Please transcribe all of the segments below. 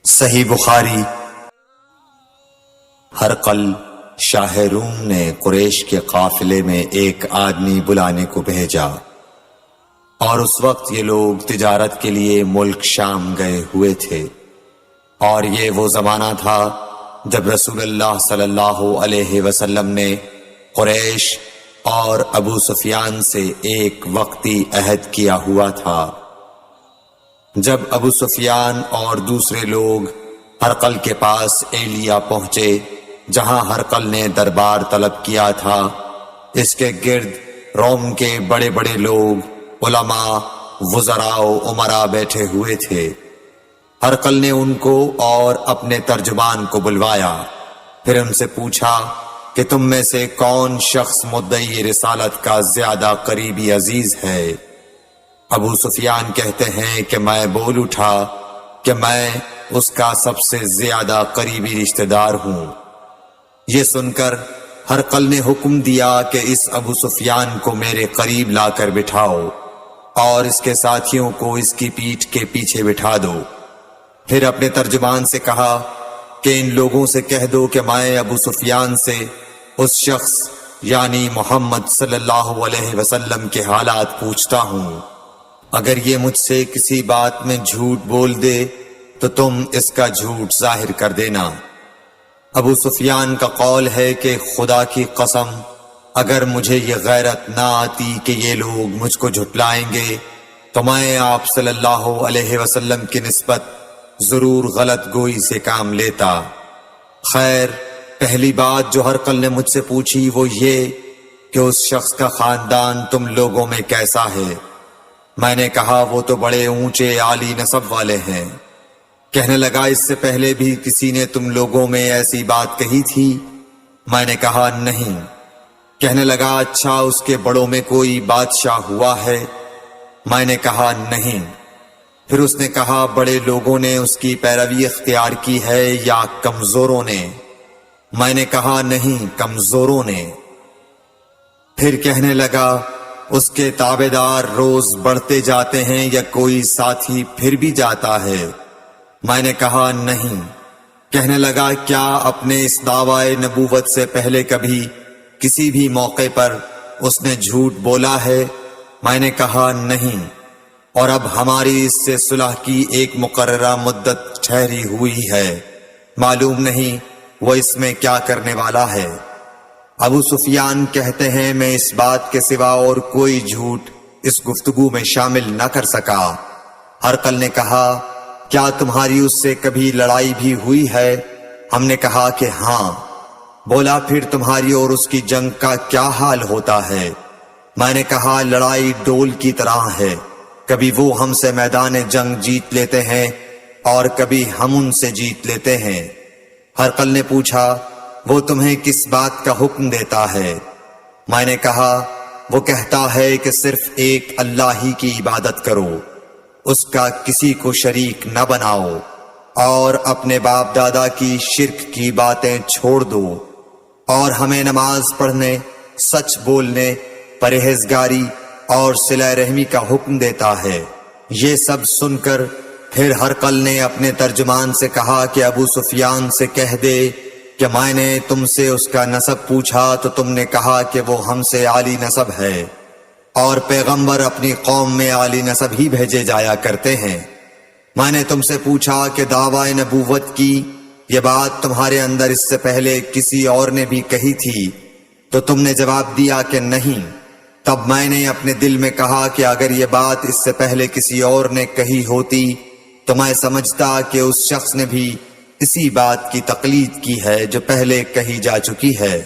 صحیح بخاری۔ ہرقل شاہ روم نے قریش کے قافلے میں ایک آدمی بلانے کو بھیجا، اور اس وقت یہ لوگ تجارت کے لیے ملک شام گئے ہوئے تھے، اور یہ وہ زمانہ تھا جب رسول اللہ صلی اللہ علیہ وسلم نے قریش اور ابو سفیان سے ایک وقتی عہد کیا ہوا تھا۔ جب ابو سفیان اور دوسرے لوگ ہرقل کے پاس ایلیا پہنچے جہاں ہرقل نے دربار طلب کیا تھا، اس کے گرد روم کے بڑے بڑے لوگ، علماء، وزراء و امراء بیٹھے ہوئے تھے۔ ہرقل نے ان کو اور اپنے ترجمان کو بلوایا، پھر ان سے پوچھا کہ تم میں سے کون شخص مدعی رسالت کا زیادہ قریبی عزیز ہے؟ ابو سفیان کہتے ہیں کہ میں بول اٹھا کہ میں اس کا سب سے زیادہ قریبی رشتہ دار ہوں۔ یہ سن کر ہرقل نے حکم دیا کہ اس ابو سفیان کو میرے قریب لا کر بٹھاؤ اور اس کے ساتھیوں کو اس کی پیٹھ کے پیچھے بٹھا دو۔ پھر اپنے ترجمان سے کہا کہ ان لوگوں سے کہہ دو کہ میں ابو سفیان سے اس شخص یعنی محمد صلی اللہ علیہ وسلم کے حالات پوچھتا ہوں، اگر یہ مجھ سے کسی بات میں جھوٹ بول دے تو تم اس کا جھوٹ ظاہر کر دینا۔ ابو سفیان کا قول ہے کہ خدا کی قسم اگر مجھے یہ غیرت نہ آتی کہ یہ لوگ مجھ کو جھٹلائیں گے تو میں آپ صلی اللہ علیہ وسلم کی نسبت ضرور غلط گوئی سے کام لیتا۔ خیر، پہلی بات جو ہرقل نے مجھ سے پوچھی وہ یہ کہ اس شخص کا خاندان تم لوگوں میں کیسا ہے؟ میں نے کہا وہ تو بڑے اونچے عالی نسب والے ہیں۔ کہنے لگا اس سے پہلے بھی کسی نے تم لوگوں میں ایسی بات کہی تھی؟ میں نے کہا نہیں۔ کہنے لگا اچھا اس کے بڑوں میں کوئی بادشاہ ہوا ہے؟ میں نے کہا نہیں۔ پھر اس نے کہا بڑے لوگوں نے اس کی پیروی اختیار کی ہے یا کمزوروں نے؟ میں نے کہا نہیں، کمزوروں نے۔ پھر کہنے لگا اس کے تابعدار روز بڑھتے جاتے ہیں یا کوئی ساتھی پھر بھی جاتا ہے؟ میں نے کہا نہیں۔ کہنے لگا کیا اپنے اس دعوی نبوت سے پہلے کبھی کسی بھی موقع پر اس نے جھوٹ بولا ہے؟ میں نے کہا نہیں، اور اب ہماری اس سے صلح کی ایک مقررہ مدت ٹھہری ہوئی ہے، معلوم نہیں وہ اس میں کیا کرنے والا ہے۔ ابو سفیان کہتے ہیں میں اس بات کے سوا اور کوئی جھوٹ اس گفتگو میں شامل نہ کر سکا۔ ہرقل نے کہا کیا تمہاری اس سے کبھی لڑائی بھی ہوئی ہے؟ ہم نے کہا کہ ہاں۔ بولا پھر تمہاری اور اس کی جنگ کا کیا حال ہوتا ہے؟ میں نے کہا لڑائی ڈول کی طرح ہے، کبھی وہ ہم سے میدان جنگ جیت لیتے ہیں اور کبھی ہم ان سے جیت لیتے ہیں۔ ہرقل نے پوچھا وہ تمہیں کس بات کا حکم دیتا ہے؟ میں نے کہا وہ کہتا ہے کہ صرف ایک اللہ ہی کی عبادت کرو، اس کا کسی کو شریک نہ بناؤ، اور اپنے باپ دادا کی شرک کی باتیں چھوڑ دو، اور ہمیں نماز پڑھنے، سچ بولنے، پرہیزگاری اور صلہ رحمی کا حکم دیتا ہے۔ یہ سب سن کر پھر ہرقل نے اپنے ترجمان سے کہا کہ ابو سفیان سے کہہ دے کہ میں نے تم سے اس کا نسب پوچھا تو تم نے کہا کہ وہ ہم سے عالی نسب ہے، اور پیغمبر اپنی قوم میں عالی نسب ہی بھیجے جایا کرتے ہیں۔ میں نے تم سے پوچھا کہ دعوی نبوت کی یہ بات تمہارے اندر اس سے پہلے کسی اور نے بھی کہی تھی؟ تو تم نے جواب دیا کہ نہیں۔ تب میں نے اپنے دل میں کہا کہ اگر یہ بات اس سے پہلے کسی اور نے کہی ہوتی تو میں سمجھتا کہ اس شخص نے بھی اسی بات کی تقلید کی ہے جو پہلے کہی جا چکی ہے۔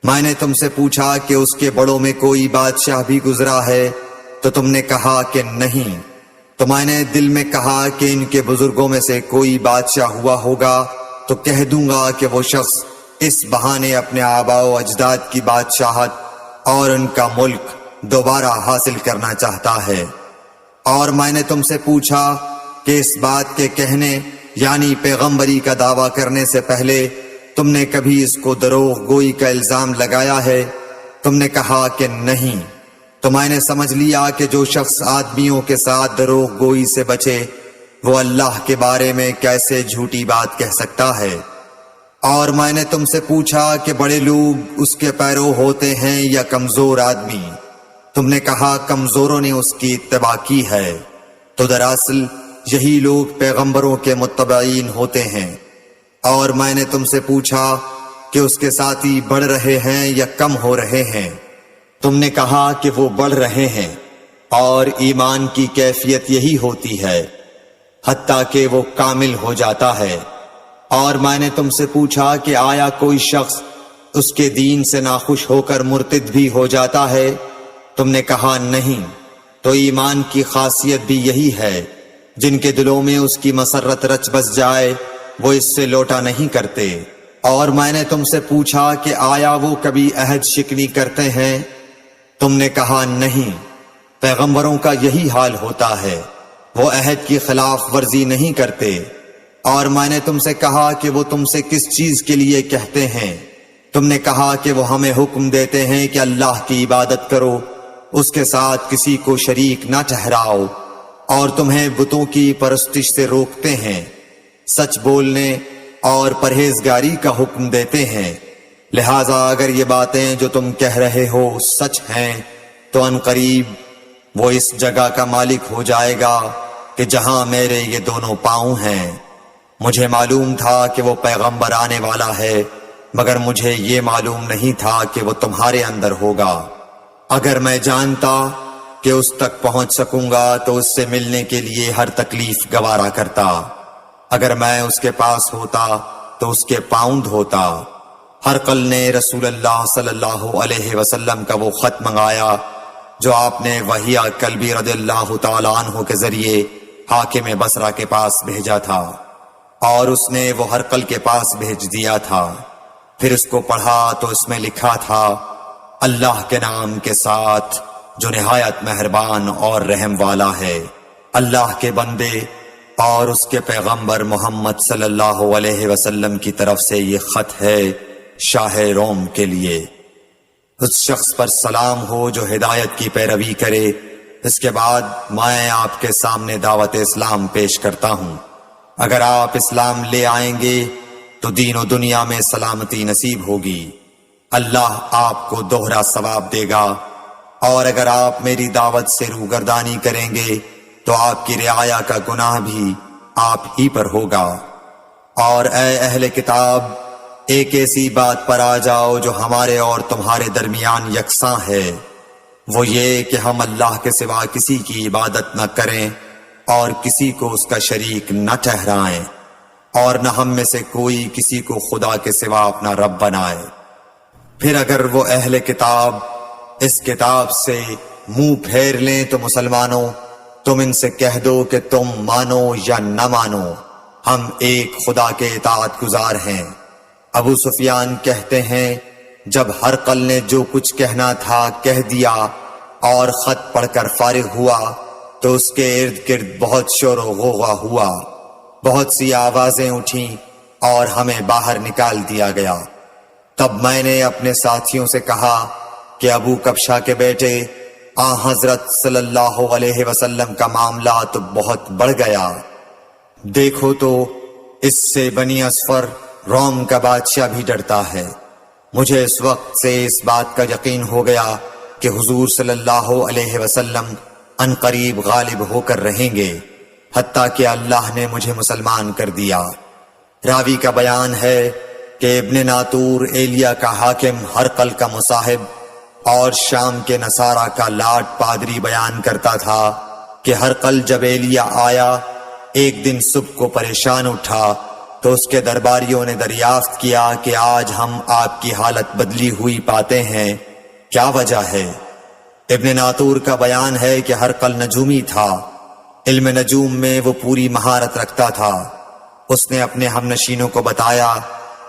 میں نے تم سے پوچھا کہ اس کے بڑوں میں کوئی بادشاہ بھی گزرا ہے تو تم نے کہا کہ نہیں۔ تو میں نے دل میں کہا کہ ان کے بزرگوں میں سے کوئی بادشاہ ہوا ہوگا تو کہہ دوں گا کہ وہ شخص اس بہانے اپنے آباء و اجداد کی بادشاہت اور ان کا ملک دوبارہ حاصل کرنا چاہتا ہے۔ اور میں نے تم سے پوچھا کہ اس بات کے کہنے یعنی پیغمبری کا دعویٰ کرنے سے پہلے تم نے کبھی اس کو دروغ گوئی کا الزام لگایا ہے؟ تم نے کہا کہ نہیں۔ تو میں نے سمجھ لیا کہ جو شخص آدمیوں کے ساتھ دروغ گوئی سے بچے وہ اللہ کے بارے میں کیسے جھوٹی بات کہہ سکتا ہے؟ اور میں نے تم سے پوچھا کہ بڑے لوگ اس کے پیرو ہوتے ہیں یا کمزور آدمی؟ تم نے کہا کمزوروں نے اس کی اتباع کی ہے، تو دراصل یہی لوگ پیغمبروں کے متبعین ہوتے ہیں۔ اور میں نے تم سے پوچھا کہ اس کے ساتھی بڑھ رہے ہیں یا کم ہو رہے ہیں؟ تم نے کہا کہ وہ بڑھ رہے ہیں، اور ایمان کی کیفیت یہی ہوتی ہے حتیٰ کہ وہ کامل ہو جاتا ہے۔ اور میں نے تم سے پوچھا کہ آیا کوئی شخص اس کے دین سے ناخوش ہو کر مرتد بھی ہو جاتا ہے؟ تم نے کہا نہیں۔ تو ایمان کی خاصیت بھی یہی ہے، جن کے دلوں میں اس کی مسرت رچ بس جائے وہ اس سے لوٹا نہیں کرتے۔ اور میں نے تم سے پوچھا کہ آیا وہ کبھی عہد شکنی کرتے ہیں؟ تم نے کہا نہیں۔ پیغمبروں کا یہی حال ہوتا ہے، وہ عہد کی خلاف ورزی نہیں کرتے۔ اور میں نے تم سے کہا کہ وہ تم سے کس چیز کے لیے کہتے ہیں؟ تم نے کہا کہ وہ ہمیں حکم دیتے ہیں کہ اللہ کی عبادت کرو، اس کے ساتھ کسی کو شریک نہ ٹھہراؤ، اور تمہیں بتوں کی پرستش سے روکتے ہیں، سچ بولنے اور پرہیزگاری کا حکم دیتے ہیں۔ لہذا اگر یہ باتیں جو تم کہہ رہے ہو سچ ہیں تو ان قریب وہ اس جگہ کا مالک ہو جائے گا کہ جہاں میرے یہ دونوں پاؤں ہیں۔ مجھے معلوم تھا کہ وہ پیغمبر آنے والا ہے، مگر مجھے یہ معلوم نہیں تھا کہ وہ تمہارے اندر ہوگا۔ اگر میں جانتا کہ اس تک پہنچ سکوں گا تو اس سے ملنے کے لیے ہر تکلیف گوارا کرتا۔ اگر میں اس کے پاس ہوتا تو اس کے پاؤں دھوتا۔ ہرقل نے رسول اللہ صلی اللہ علیہ وسلم کا وہ خط منگایا جو آپ نے وحیہ کلبی رضی اللہ تعالیٰ عنہ کے ذریعے حاکم بصرہ کے پاس بھیجا تھا، اور اس نے وہ ہرقل کے پاس بھیج دیا تھا۔ پھر اس کو پڑھا تو اس میں لکھا تھا، اللہ کے نام کے ساتھ جو نہایت مہربان اور رحم والا ہے۔ اللہ کے بندے اور اس کے پیغمبر محمد صلی اللہ علیہ وسلم کی طرف سے یہ خط ہے شاہ روم کے لیے۔ اس شخص پر سلام ہو جو ہدایت کی پیروی کرے۔ اس کے بعد میں آپ کے سامنے دعوت اسلام پیش کرتا ہوں۔ اگر آپ اسلام لے آئیں گے تو دین و دنیا میں سلامتی نصیب ہوگی، اللہ آپ کو دوہرا ثواب دے گا۔ اور اگر آپ میری دعوت سے روگردانی کریں گے تو آپ کی رعایا کا گناہ بھی آپ ہی پر ہوگا۔ اور اے اہل کتاب، ایک ایسی بات پر آ جاؤ جو ہمارے اور تمہارے درمیان یکساں ہے، وہ یہ کہ ہم اللہ کے سوا کسی کی عبادت نہ کریں اور کسی کو اس کا شریک نہ ٹھہرائیں، اور نہ ہم میں سے کوئی کسی کو خدا کے سوا اپنا رب بنائے۔ پھر اگر وہ اہل کتاب اس کتاب سے منہ پھیر لیں تو مسلمانوں، تم ان سے کہہ دو کہ تم مانو یا نہ مانو، ہم ایک خدا کے اطاعت گزار ہیں۔ ابو سفیان کہتے ہیں، جب ہرقل نے جو کچھ کہنا تھا کہہ دیا اور خط پڑھ کر فارغ ہوا تو اس کے ارد گرد بہت شور و غوغا ہوا، بہت سی آوازیں اٹھیں اور ہمیں باہر نکال دیا گیا۔ تب میں نے اپنے ساتھیوں سے کہا کہ ابو کبشہ کے بیٹے حضرت صلی اللہ علیہ وسلم کا معاملہ تو بہت بڑھ گیا۔ دیکھو تو اس سے بنی اصفر روم کا بادشاہ بھی ڈرتا ہے۔ مجھے اس وقت سے اس بات کا یقین ہو گیا کہ حضور صلی اللہ علیہ وسلم ان قریب غالب ہو کر رہیں گے، حتیٰ کہ اللہ نے مجھے مسلمان کر دیا۔ راوی کا بیان ہے کہ ابن ناطور ایلیا کا حاکم ہرقل کا مصاحب اور شام کے نصارہ کا لاٹ پادری بیان کرتا تھا کہ ہرقل جب ایلیا آیا ایک دن صبح کو پریشان اٹھا تو اس کے درباریوں نے دریافت کیا کہ آج ہم آپ کی حالت بدلی ہوئی پاتے ہیں، کیا وجہ ہے؟ ابن ناطور کا بیان ہے کہ ہرقل نجومی تھا، علم نجوم میں وہ پوری مہارت رکھتا تھا۔ اس نے اپنے ہم نشینوں کو بتایا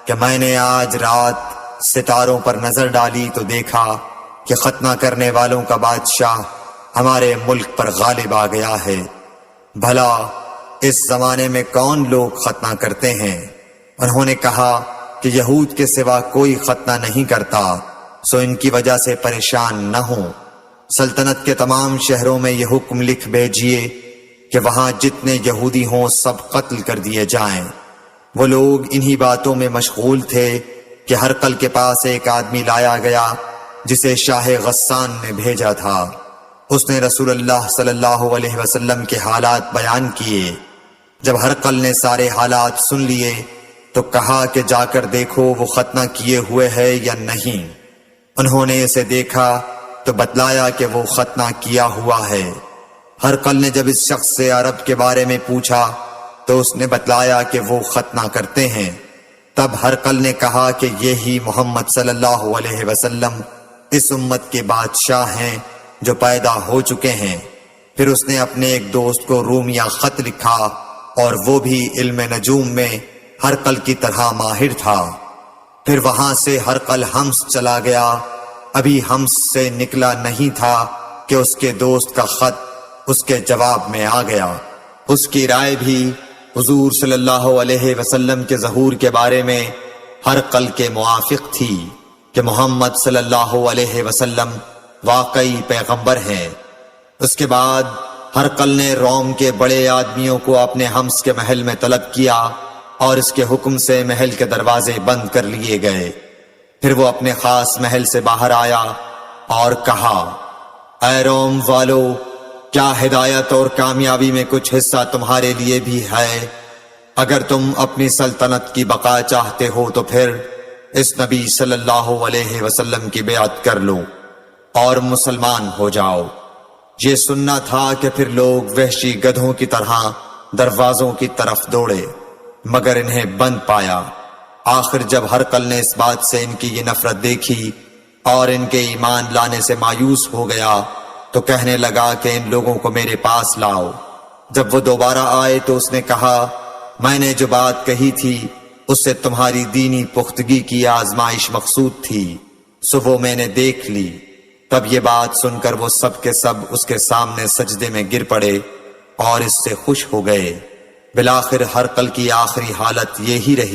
کہ میں نے آج رات ستاروں پر نظر ڈالی تو دیکھا کہ ختنہ کرنے والوں کا بادشاہ ہمارے ملک پر غالب آ گیا ہے۔ بھلا اس زمانے میں کون لوگ ختنہ کرتے ہیں؟ انہوں نے کہا کہ یہود کے سوا کوئی ختنہ نہیں کرتا، سو ان کی وجہ سے پریشان نہ ہوں۔ سلطنت کے تمام شہروں میں یہ حکم لکھ بھیجیے کہ وہاں جتنے یہودی ہوں سب قتل کر دیے جائیں۔ وہ لوگ انہی باتوں میں مشغول تھے کہ ہرقل کے پاس ایک آدمی لایا گیا جسے شاہ غسان نے بھیجا تھا۔ اس نے رسول اللہ صلی اللہ علیہ وسلم کے حالات بیان کیے۔ جب ہرقل نے سارے حالات سن لیے تو کہا کہ جا کر دیکھو وہ ختنہ کیے ہوئے ہے یا نہیں۔ انہوں نے اسے دیکھا تو بتلایا کہ وہ ختنہ کیا ہوا ہے۔ ہرقل نے جب اس شخص سے عرب کے بارے میں پوچھا تو اس نے بتلایا کہ وہ ختنہ کرتے ہیں۔ تب ہرقل نے کہا کہ یہی محمد صلی اللہ علیہ وسلم اس امت کے بادشاہ ہیں جو پیدا ہو چکے ہیں۔ پھر اس نے اپنے ایک دوست کو رومیہ خط لکھا اور وہ بھی علم نجوم میں ہرقل کی طرح ماہر تھا۔ پھر وہاں سے ہرقل حمص چلا گیا۔ ابھی حمص سے نکلا نہیں تھا کہ اس کے دوست کا خط اس کے جواب میں آ گیا۔ اس کی رائے بھی حضور صلی اللہ علیہ وسلم کے ظہور کے بارے میں ہرقل کے موافق تھی کہ محمد صلی اللہ علیہ وسلم واقعی پیغمبر ہیں۔ اس کے بعد ہرقل نے روم کے بڑے آدمیوں کو اپنے حمص کے محل میں طلب کیا اور اس کے حکم سے محل کے دروازے بند کر لیے گئے۔ پھر وہ اپنے خاص محل سے باہر آیا اور کہا، اے روم والو، کیا ہدایت اور کامیابی میں کچھ حصہ تمہارے لیے بھی ہے؟ اگر تم اپنی سلطنت کی بقا چاہتے ہو تو پھر اس نبی صلی اللہ علیہ وسلم کی بیعت کر لو اور مسلمان ہو جاؤ۔ یہ سننا تھا کہ پھر لوگ وحشی گدھوں کی طرح دروازوں کی طرف دوڑے مگر انہیں بند پایا۔ آخر جب ہرقل نے اس بات سے ان کی یہ نفرت دیکھی اور ان کے ایمان لانے سے مایوس ہو گیا تو کہنے لگا کہ ان لوگوں کو میرے پاس لاؤ۔ جب وہ دوبارہ آئے تو اس نے کہا، میں نے جو بات کہی تھی اس سے تمہاری دینی پختگی کی آزمائش مقصود تھی، سو وہ میں نے دیکھ لی۔ تب یہ بات سن کر وہ سب کے سب اس کے سامنے سجدے میں گر پڑے اور اس سے خوش ہو گئے۔ بالآخر ہرقل کی آخری حالت یہی رہی